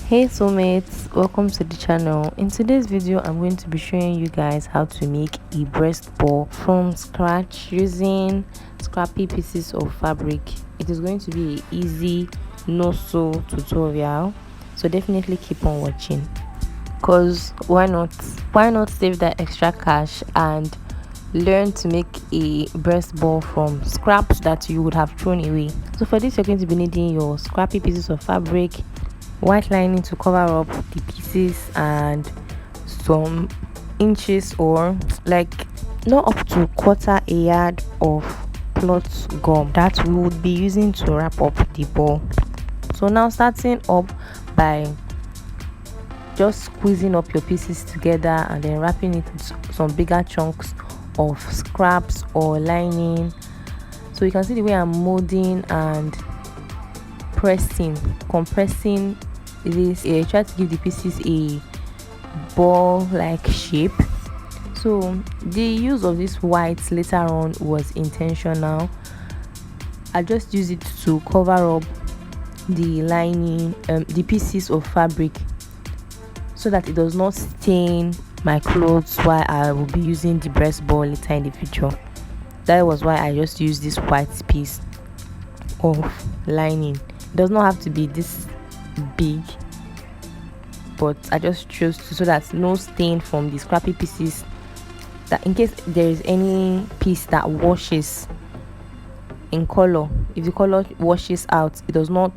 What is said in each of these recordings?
Hey soulmates, welcome to the channel. In today's video I'm going to be showing you guys how to make a breast ball from scratch using scrappy pieces of fabric. It is going to be an easy no-sew tutorial, so definitely keep on watching, because why not save that extra cash and learn to make a breast ball from scraps that you would have thrown away. So for this you're going to be needing your scrappy pieces of fabric, white lining to cover up the pieces, and some inches or like not up to quarter a yard of cloth gum that we would be using to wrap up the ball. So now starting up by just squeezing up your pieces together and then wrapping it with some bigger chunks of scraps or lining. So you can see the way I'm molding and compressing this. Try to give the pieces a ball like shape. So the use of this white later on was intentional. I just use it to cover up the lining, the pieces of fabric, so that it does not stain my clothes while I will be using the breast ball later in the future. That was why I just used this white piece of lining. It does not have to be this big, but I just chose to, so that no stain from the scrappy pieces, that in case there is any piece that washes in color, if the color washes out, it does not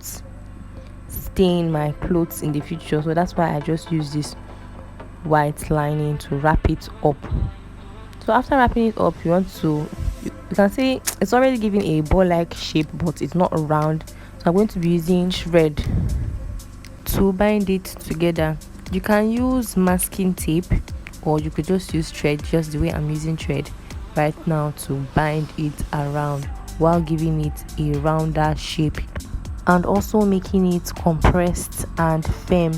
stain my clothes in the future. So that's why I just use this white lining to wrap it up. So after wrapping it up, you can see it's already giving a ball like shape, but it's not round. So I'm going to be using thread to bind it together. You can use masking tape, or you could just use thread, just the way I'm using thread right now, to bind it around while giving it a rounder shape and also making it compressed and firm.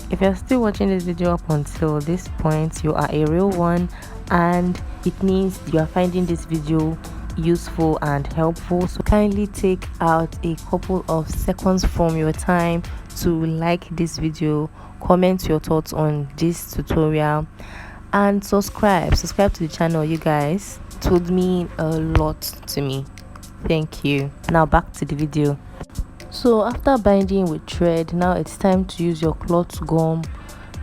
If you're still watching this video up until this point, you are a real one, and it means you are finding this video useful and helpful. So kindly take out a couple of seconds from your time to like this video, comment your thoughts on this tutorial, and subscribe to the channel. You guys, it would mean a lot to me. Thank you. Now back to the video. So after binding with thread, now it's time to use your cloth gum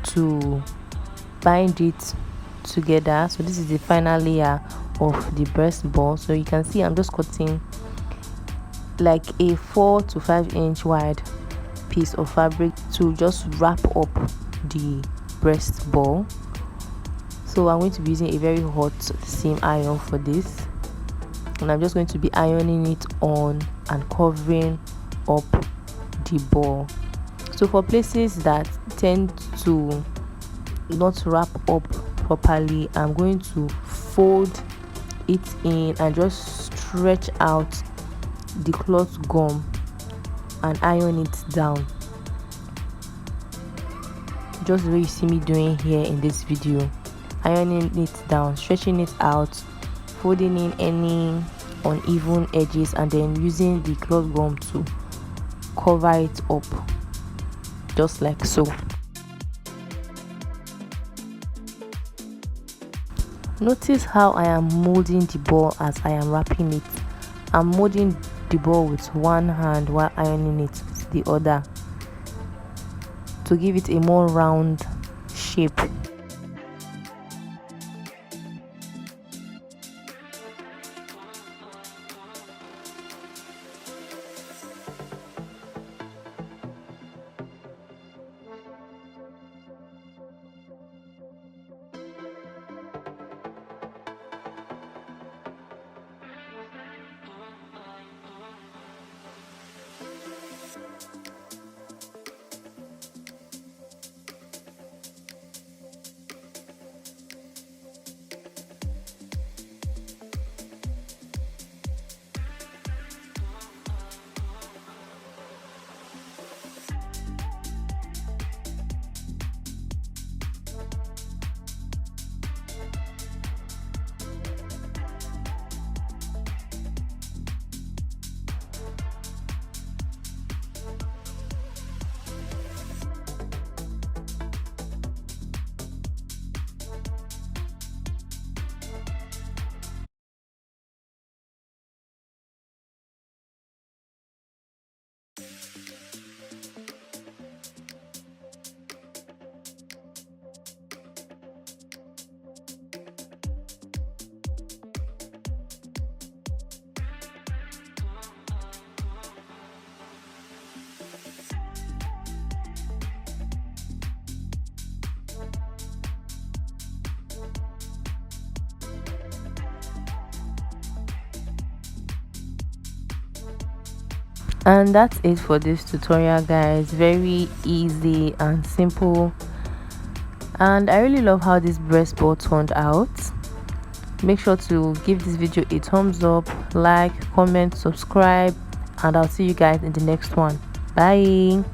to bind it together. So this is the final layer of the breast ball. So you can see I'm just cutting like a 4 to 5 inch wide piece of fabric to just wrap up the breast ball. So I'm going to be using a very hot seam iron for this, and I'm just going to be ironing it on and covering up the ball. So for places that tend to not wrap up properly, I'm going to fold it in and just stretch out the cloth gum and iron it down, just the way you see me doing here in this video. Ironing it down, stretching it out, folding in any uneven edges, and then using the cloth gum to cover it up, just like so. Notice how I am molding the ball as I am wrapping it. I'm molding the ball with one hand while ironing it with the other to give it a more round shape. And that's it for this tutorial, guys. Very easy and simple, and I really love how this breast bow turned out. Make sure to give this video a thumbs up, like, comment, subscribe, and I'll see you guys in the next one. Bye.